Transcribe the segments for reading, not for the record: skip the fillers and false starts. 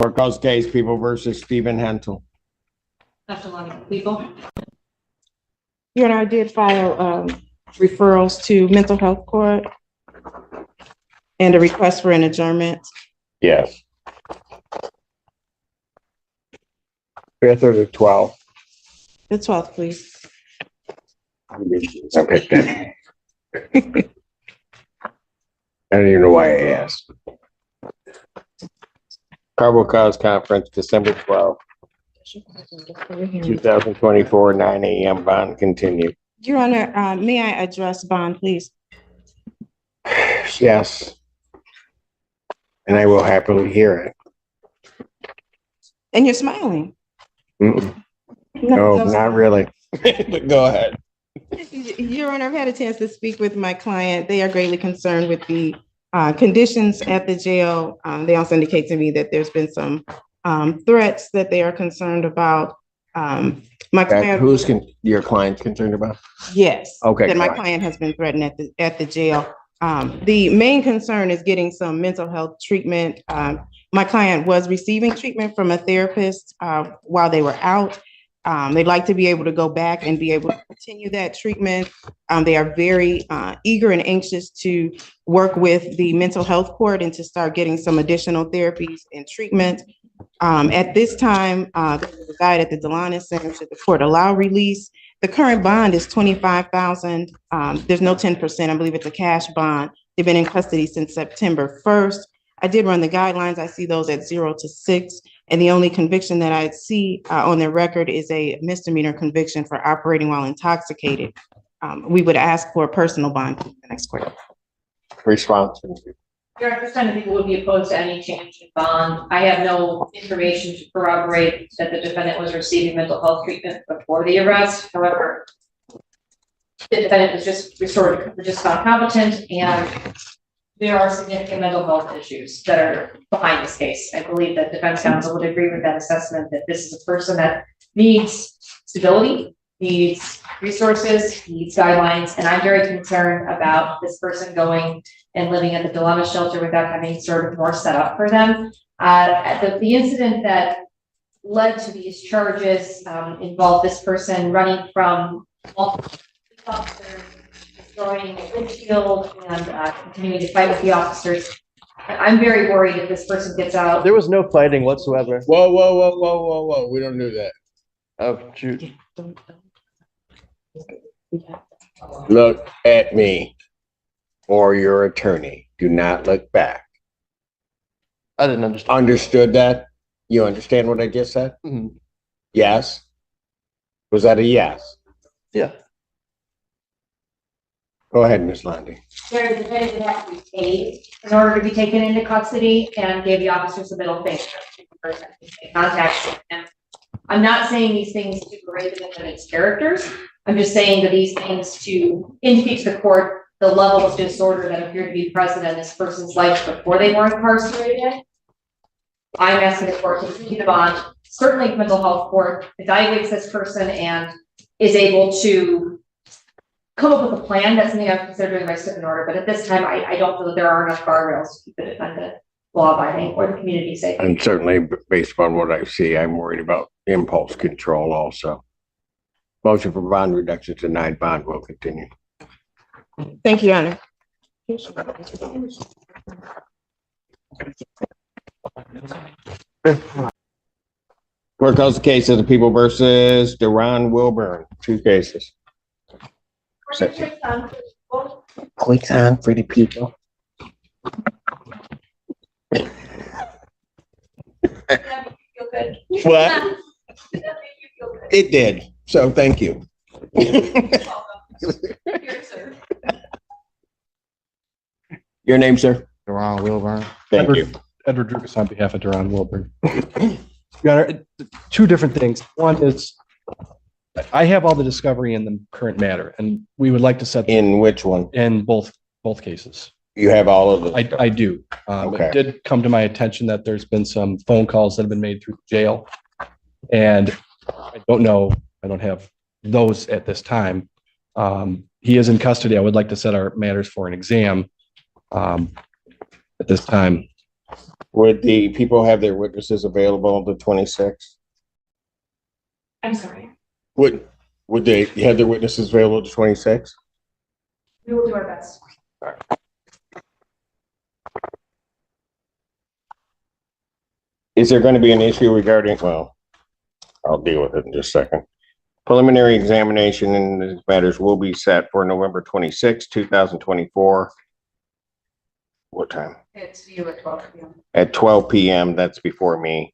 Court calls case People versus Stephen Hentel. Dr. Lonnie, people. Your Honor, I did file referrals to mental health court and a request for an adjournment. Yes. 5th or the 12th? The 12th, please. Okay. I don't even know why I asked. Probable cause conference, December 12th, 2024, 9 a.m. Bond continued. Your Honor, may I address bond, please? Yes. And I will happily hear it. And you're smiling. No, not really. But go ahead. Your Honor, I've had a chance to speak with my client. They are greatly concerned with the conditions at the jail. They also indicate to me that there's been some threats that they are concerned about. My client, Who's your client concerned about? yes. Okay. That my client has been threatened at the jail. The main concern is getting some mental health treatment. My client was receiving treatment from a therapist while they were out. They'd like to be able to go back and be able to continue that treatment. They are very eager and anxious to work with the mental health court and to start getting some additional therapies and treatment. At this time, they reside at the Delana Center. Should the court allow release? The current bond is $25,000. There's no 10%. I believe it's a cash bond. They've been in custody since September 1st. I did run the guidelines. I see those at 0 to 6. And the only conviction that I see on their record is a misdemeanor conviction for operating while intoxicated. We would ask for a personal bond in the next court. Response. Your Honor, this time people would be opposed to any change in bond. I have no information to corroborate that the defendant was receiving mental health treatment before the arrest. However, the defendant was just found competent, and there are significant mental health issues that are behind this case. I believe that defense counsel would agree with that assessment, that this is a person that needs stability, needs resources, needs guidelines, and I'm very concerned about this person going and living at the Delana shelter without having sort of more set up for them. The incident that led to these charges involved this person running from multiple officers, destroying a windshield, and continuing to fight with the officers. I'm very worried if this person gets out. There was no fighting whatsoever. Whoa. We don't do that. Oh, shoot. Look at me or your attorney. Do not look back. I didn't understand. Understood that? You understand what I just said? Mm-hmm. Yes? Was that a yes? Yeah. Go ahead, Ms. Landy. Where the defendant did have to be paid in order to be taken into custody and gave the officers a middle finger. Contact him. I'm not saying these things to berate the defendant's characters. I'm just saying that these things to indicate to the court the level of disorder that appeared to be present in this person's life before they were incarcerated. I'm asking the court to continue the bond. Certainly, mental health court evaluates this person and is able to come up with a plan. That's something I'm considering my step in order. But at this time, I don't feel that there are enough guardrails to keep the defendant law-abiding or the community safe. And certainly, based upon what I see, I'm worried about impulse control also. Motion for bond reduction denied. Bond will continue. Thank you, Your Honor. Court calls the case of the People versus Deron Wilburn. 2 cases. Click on for the people. What? It did. So thank you. Your name, sir? Deron Wilburn. Thank you. Edward Drugas on behalf of Deron Wilburn. Your Honor, 2 different things. One is I have all the discovery in the current matter, and we would like to set In which one? in both cases. You have all of them? I do. Okay. It did come to my attention that there's been some phone calls that have been made through the jail, and I don't know. I don't have those at this time. He is in custody. I would like to set our matters for an exam at this time. Would the people have their witnesses available on the 26th? I'm sorry. Would they have their witnesses available the 26th? We will do our best. Is there going to be an issue regarding, well, I'll deal with it in just a second. Preliminary examination in these matters will be set for November 26, 2024. What time? It's you at 12 p.m. At 12 p.m. That's before me.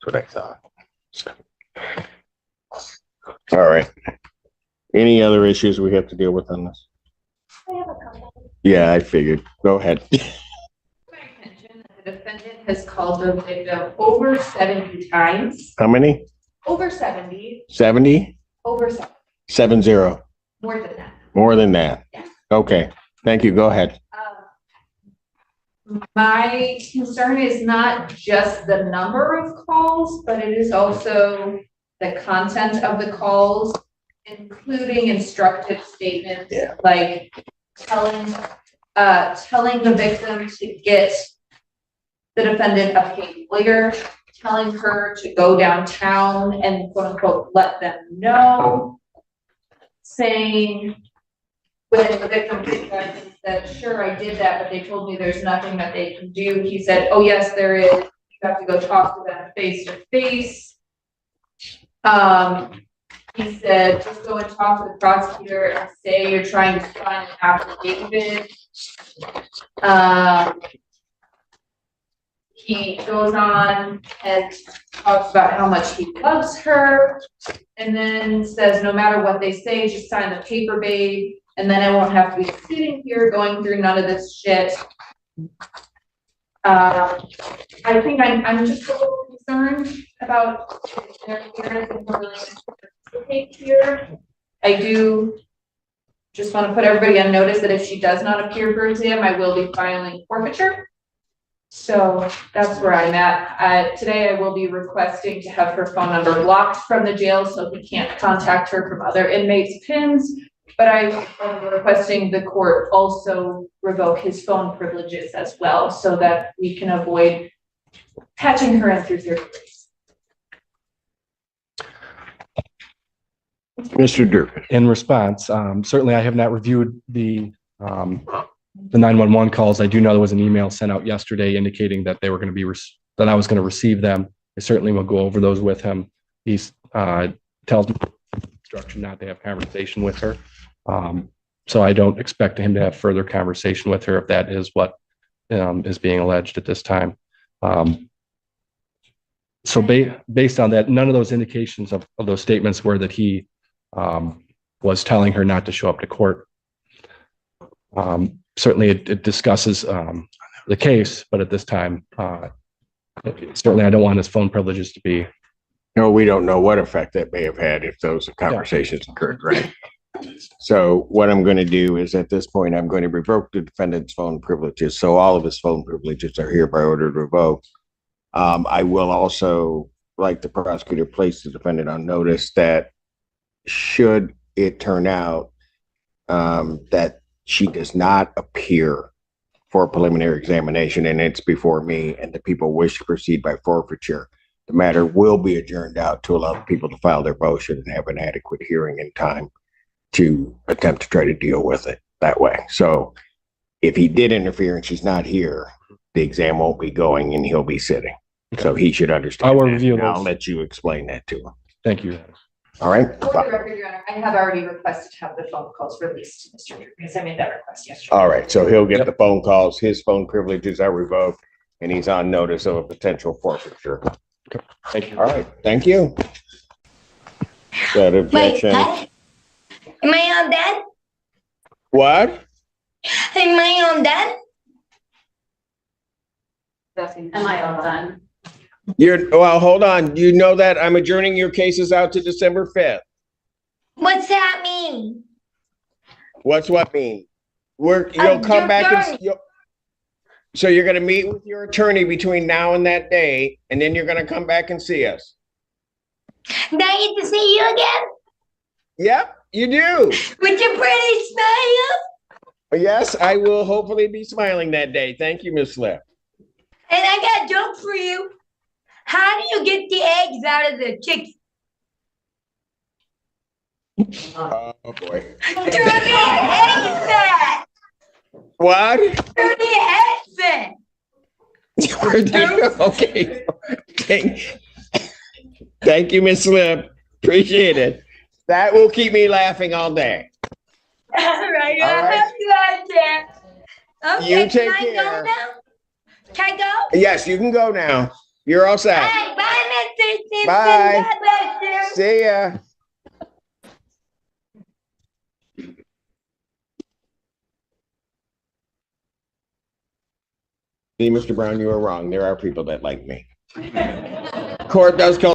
That's what I thought. All right. Any other issues we have to deal with on this? I have a couple. Yeah, I figured. Go ahead. My attention that the defendant has called the victim over 70 times. How many? Over 70. 70? Over 70. 70. More than that. More than that. Yeah. Okay. Thank you. Go ahead. My concern is not just the number of calls, but it is also the content of the calls, including instructive statements. Yeah. Like telling the victim to get the defendant a paid lawyer, telling her to go downtown and quote unquote let them know, saying when the victim came back and said, sure, I did that, but they told me there's nothing that they can do. He said, oh yes, there is. You have to go talk to them face to face. He said, just go and talk to the prosecutor and say you're trying to sign an affidavit. He goes on and talks about how much he loves her, and then says, no matter what they say, just sign the paper, babe, and then I won't have to be sitting here going through none of this shit. I think I'm just a little concerned about their appearance and her willingness to participate here. I do just want to put everybody on notice that if she does not appear for exam, I will be filing forfeiture. So that's where I'm at. Today I will be requesting to have her phone number blocked from the jail so he can't contact her from other inmates' pins. But I am requesting the court also revoke his phone privileges as well so that we can avoid patching her in through third place. Mr. Durkin. In response, certainly I have not reviewed the 911 calls. I do know there was an email sent out yesterday indicating that they were going to be, that I was going to receive them. I certainly will go over those with him. He's tells me instruction not to have conversation with her. So I don't expect him to have further conversation with her if that is what is being alleged at this time. So based on that, none of those indications of those statements were that he was telling her not to show up to court. Certainly it discusses the case, but at this time, certainly I don't want his phone privileges to be. No, we don't know what effect that may have had if those conversations occurred, right? So what I'm going to do is at this point, I'm going to revoke the defendant's phone privileges. So all of his phone privileges are hereby ordered revoked. I will also, like the prosecutor, place the defendant on notice that should it turn out that she does not appear for a preliminary examination and it's before me and the people wish to proceed by forfeiture, the matter will be adjourned out to allow people to file their motion and have an adequate hearing in time to attempt to try to deal with it that way. So if he did interfere and she's not here, the exam won't be going and he'll be sitting. So he should understand. I will that. review And I'll those. let you explain that to him. Thank you. All right. For the record, Your Honor, I have already requested to have the phone calls released to Mr. Drew because I made that request yesterday. All right. So he'll get the phone calls. His phone privileges are revoked and he's on notice of a potential forfeiture. Thank you. All right. Thank you. That Wait, objection. what? Am I on that? What? Am I on that? Am I all done? Well, hold on. You know that I'm adjourning your cases out to December 5th. What's that mean? What's what mean? You'll come your back turn. and so you're going to meet with your attorney between now and that day, and then you're going to come back and see us. Do I get to see you again? Yep, you do. With your pretty smile? Yes, I will hopefully be smiling that day. Thank you, Ms. Slip. And I got a joke for you. How do you get the eggs out of the chicken? Oh, boy. Through the headset. What? Through the headset. Okay. Thank you, Miss Slip. Appreciate it. That will keep me laughing all day. All right, All right. I'll be right there. Okay, You take can I care. go now? Can I go? Yes, you can go now. You're all set. Hey, bye, Mr. Simpson. Bye. God bless you. See ya. See, Mr. Brown, you were wrong. There are people that like me. Court does call